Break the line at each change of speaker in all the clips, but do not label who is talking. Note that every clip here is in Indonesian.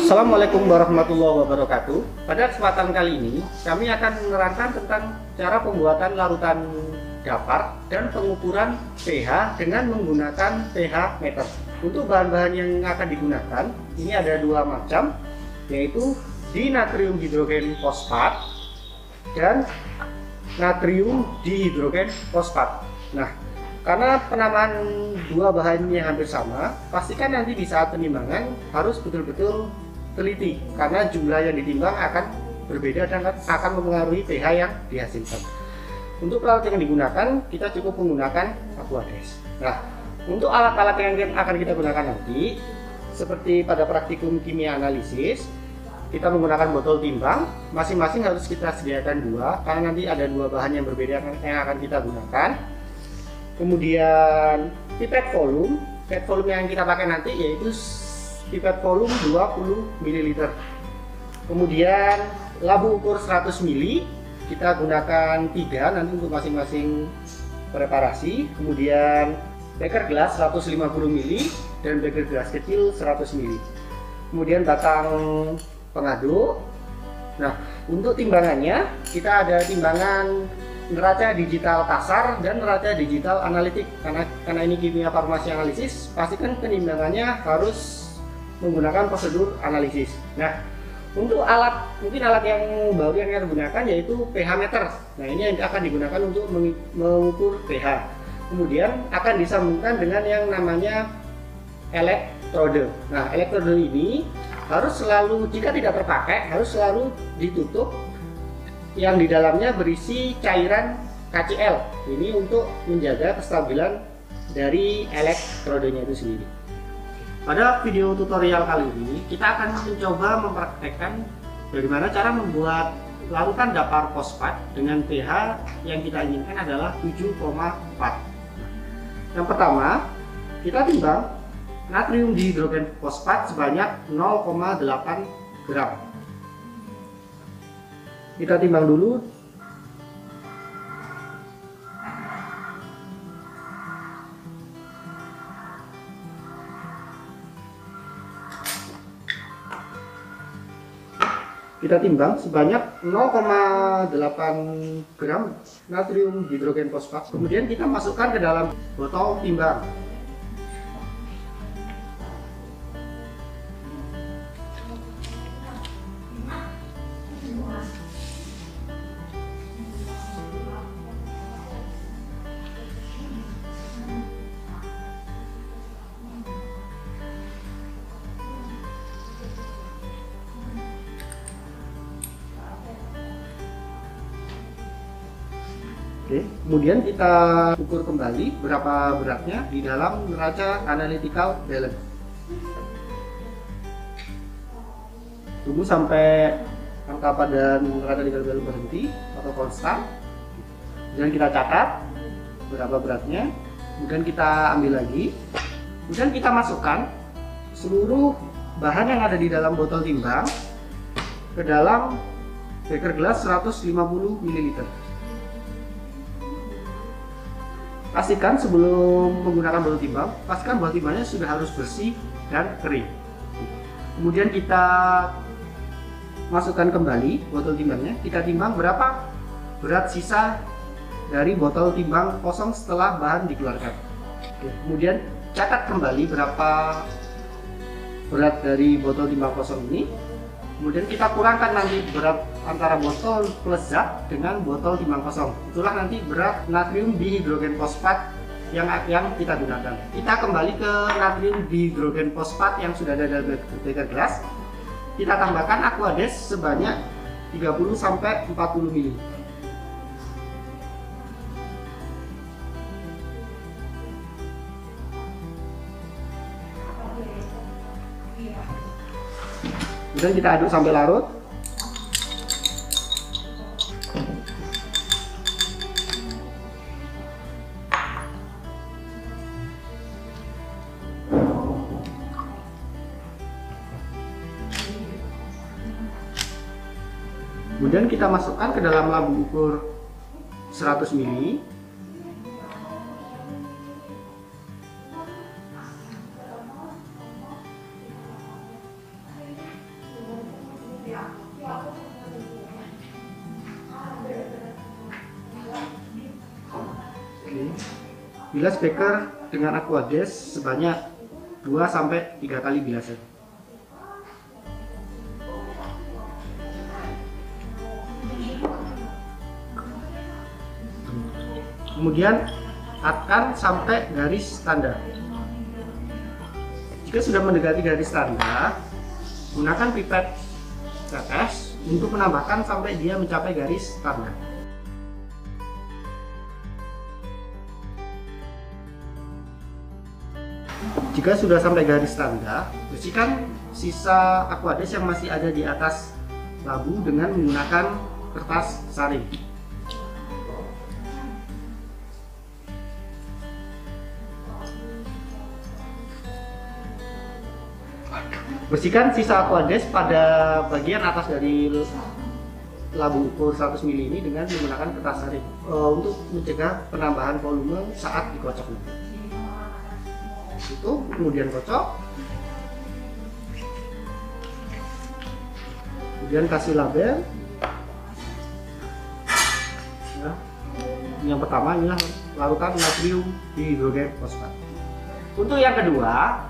Assalamualaikum warahmatullahi wabarakatuh. Pada kesempatan kali ini, kami akan menerangkan tentang cara pembuatan larutan dapar dan pengukuran pH dengan menggunakan pH meter. Untuk bahan-bahan yang akan digunakan, ini ada dua macam, yaitu dinatrium hidrogen fosfat dan natrium dihidrogen fosfat. Nah, karena penamaan dua bahan yang hampir sama, pastikan nanti di saat penimbangan harus betul-betul teliti, karena jumlah yang ditimbang akan berbeda dan akan mempengaruhi pH yang dihasilkan. Untuk alat yang digunakan, kita cukup menggunakan Aquades. Nah, untuk alat-alat yang akan kita gunakan nanti, seperti pada praktikum kimia analisis, kita menggunakan botol timbang, masing-masing harus kita sediakan dua, karena nanti ada dua bahan yang berbeda yang akan kita gunakan. Kemudian pipet volume yang kita pakai nanti yaitu pipet volume 20 ml. Kemudian labu ukur 100 ml, kita gunakan 3 nanti untuk masing-masing preparasi. Kemudian beker gelas 150 ml dan beker gelas kecil 100 ml. Kemudian batang pengaduk. Nah, untuk timbangannya kita ada timbangan neraca digital kasar dan neraca digital analitik. Karena ini kimia farmasi analisis, pastikan penimbangannya harus menggunakan prosedur analisis. Nah, untuk mungkin alat yang baru yang kita gunakan yaitu pH meter. Nah, ini yang akan digunakan untuk mengukur pH. Kemudian akan disambungkan dengan yang namanya elektrode. Nah, elektrode ini harus selalu, jika tidak terpakai, harus selalu ditutup, yang di dalamnya berisi cairan KCl. Ini untuk menjaga kestabilan dari elektrodenya itu sendiri. Pada video tutorial kali ini, kita akan mencoba mempraktekkan bagaimana cara membuat larutan dapar fosfat dengan pH yang kita inginkan adalah 7,4. Yang pertama, kita timbang natrium dihidrogen fosfat sebanyak 0,8 gram. Kita timbang dulu. Kita timbang sebanyak 0,8 gram natrium hidrogen fosfat. Kemudian kita masukkan ke dalam botol timbang. Oke, kemudian kita ukur kembali berapa beratnya di dalam neraca analytical balance. Tunggu sampai angka pada neraca analytical balance berhenti atau konstan. Kemudian kita catat berapa beratnya. Kemudian kita ambil lagi. Kemudian kita masukkan seluruh bahan yang ada di dalam botol timbang ke dalam beker gelas 150 ml. Pastikan sebelum menggunakan botol timbang, pastikan botol timbangnya sudah harus bersih dan kering. Kemudian kita masukkan kembali botol timbangnya, kita timbang berapa berat sisa dari botol timbang kosong setelah bahan dikeluarkan. Kemudian catat kembali berapa berat dari botol timbang kosong ini. Kemudian kita kurangkan nanti berat antara botol plus zat dengan botol timbang kosong. Itulah nanti berat natrium dihidrogen fosfat yang kita gunakan. Kita kembali ke natrium dihidrogen fosfat yang sudah ada dalam beker gelas. Kita tambahkan Aquades sebanyak 30-40 ml. Kemudian kita aduk sampai larut. Kemudian kita masukkan ke dalam labu ukur 100 ml. Oke. Bilas beker dengan aquades sebanyak 2-3 kali bilasan. Kemudian akan sampai garis tanda. Jika sudah mendekati garis tanda, gunakan pipet tetes untuk menambahkan sampai dia mencapai garis tanda. Jika sudah sampai garis tanda, bersihkan sisa aquades yang masih ada di atas labu dengan menggunakan kertas saring. Bersihkan sisa aquades pada bagian atas dari labu ukur 100 ml ini dengan menggunakan kertas saring untuk mencegah penambahan volume saat dikocok. Itu kemudian kocok, kemudian kasih label. Ya. Yang pertama inilah larutan natrium dihidrogen fosfat. Untuk yang kedua,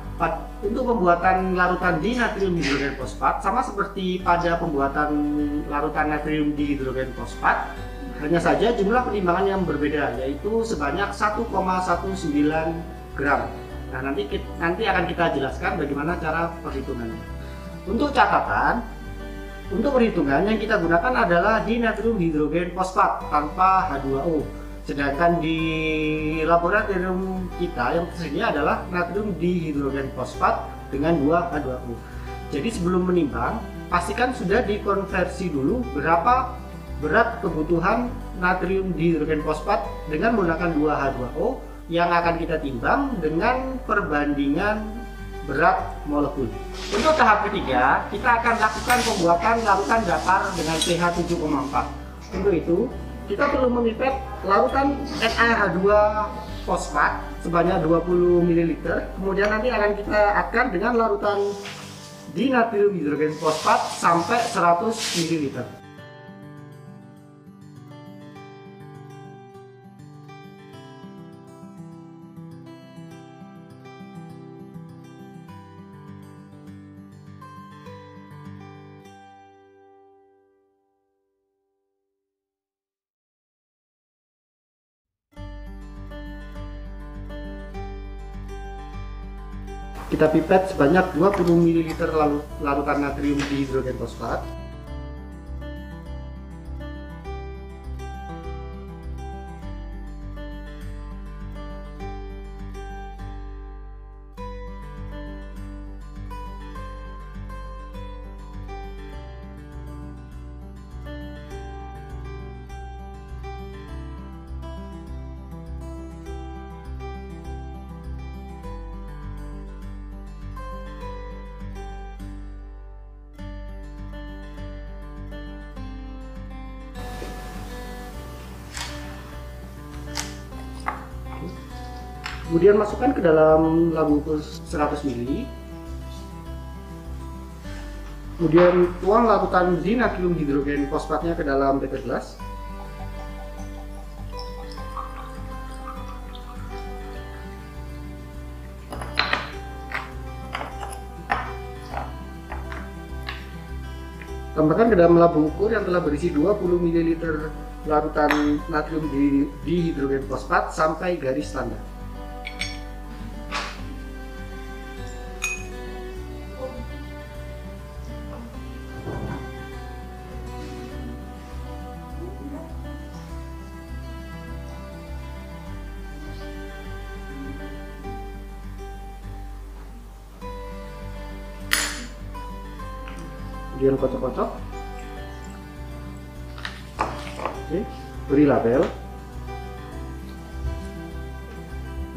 untuk pembuatan larutan di natrium dihidrogen fosfat sama seperti pada pembuatan larutan natrium dihidrogen fosfat, hanya saja jumlah penimbangan yang berbeda, yaitu sebanyak 1,19 gram. Nah, nanti akan kita jelaskan bagaimana cara perhitungannya. Untuk catatan, untuk perhitungan yang kita gunakan adalah di natrium hidrogen fosfat tanpa H2O. Sedangkan di laboratorium kita yang tersedia adalah natrium dihidrogen fosfat dengan 2 H2O. Jadi sebelum menimbang, pastikan sudah dikonversi dulu berapa berat kebutuhan natrium dihidrogen fosfat dengan menggunakan 2 H2O yang akan kita timbang dengan perbandingan berat molekul. Untuk tahap ketiga, kita akan lakukan pembuatan larutan datar dengan pH 7,4. Untuk itu, kita perlu memipet larutan NaH2 fosfat sebanyak 20 ml. Kemudian nanti akan kita adkan dengan larutan di natrium hidrogen fosfat sampai 100 ml. Kita pipet sebanyak 20 ml larutan natrium dihidrogen fosfat. Kemudian masukkan ke dalam labu ukur 100 ml. Kemudian tuang larutan di natrium hidrogen fosfatnya ke dalam beker gelas. Tambahkan ke dalam labu ukur yang telah berisi 20 ml larutan natrium dihidrogen fosfat sampai garis tanda. Kemudian kocok-kocok. Oke, beri label.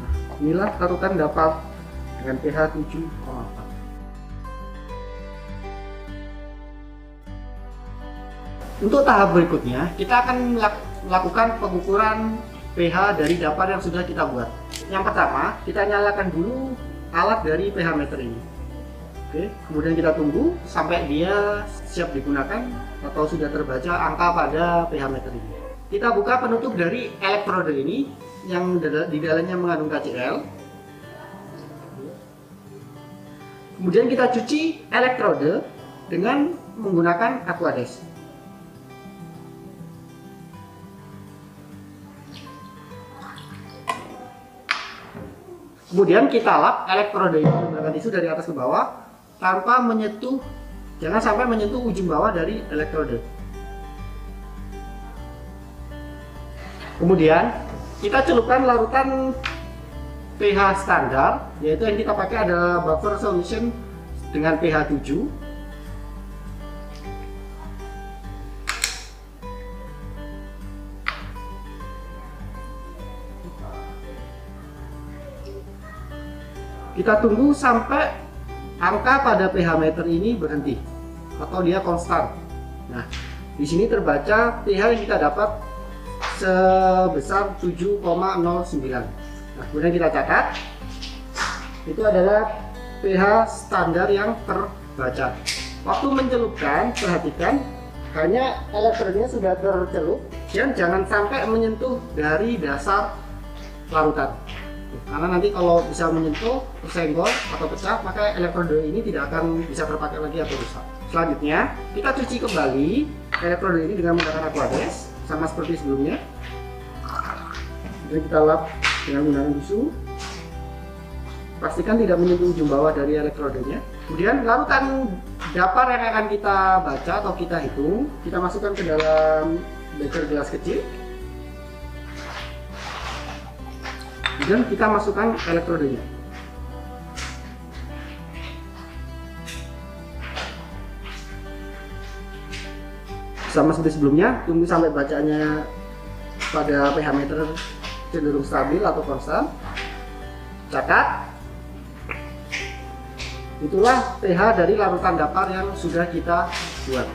Nah, inilah larutan dapat dengan pH 7,4. Untuk tahap berikutnya, kita akan melakukan pengukuran pH dari dapar yang sudah kita buat. Yang pertama, kita nyalakan dulu alat dari pH meter ini. Oke, kemudian kita tunggu sampai dia siap digunakan atau sudah terbaca angka pada pH meter ini. Kita buka penutup dari elektrode ini yang di dalamnya mengandung KCl. Kemudian kita cuci elektrode dengan menggunakan Aquades. Kemudian kita lap elektrode ini menggunakan tisu dari atas ke bawah tanpa menyentuh, jangan sampai menyentuh ujung bawah dari elektrode. Kemudian kita celupkan larutan pH standar, yaitu yang kita pakai adalah buffer solution dengan pH 7. Kita tunggu sampai angka pada pH meter ini berhenti atau dia konstan. Nah, di sini terbaca pH yang kita dapat sebesar 7,09. Nah, kemudian kita catat itu adalah pH standar yang terbaca. Waktu mencelupkan, perhatikan hanya elektrodenya sudah tercelup dan jangan sampai menyentuh dari dasar larutan. Karena nanti kalau bisa menyentuh, tersenggol atau pecah, maka elektrode ini tidak akan bisa terpakai lagi atau rusak. Selanjutnya, kita cuci kembali elektrode ini dengan menggunakan Aquades, sama seperti sebelumnya. Kemudian kita lap dengan menggunakan tisu. Pastikan tidak menyentuh ujung bawah dari elektrodenya. Kemudian larutan dapar yang akan kita baca atau kita hitung, kita masukkan ke dalam beker gelas kecil. Dan kita masukkan elektrodenya. Sama seperti sebelumnya, tunggu sampai bacanya pada pH meter cenderung stabil atau konstan. Catat. Itulah pH dari larutan dapar yang sudah kita buat.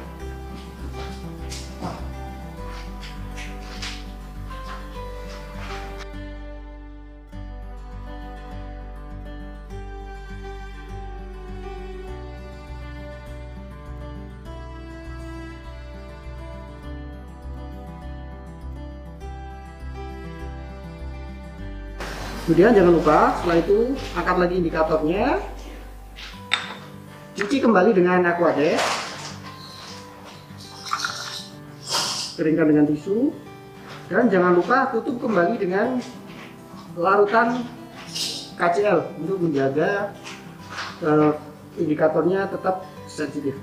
Kemudian jangan lupa setelah itu angkat lagi indikatornya, cuci kembali dengan Aquades, keringkan dengan tisu, dan jangan lupa tutup kembali dengan larutan KCl untuk menjaga indikatornya tetap sensitif.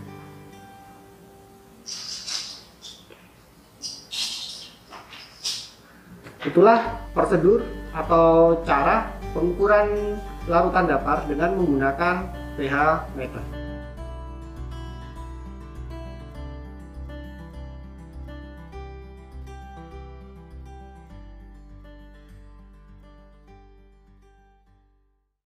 Itulah prosedur atau cara pengukuran larutan dapar dengan menggunakan pH meter.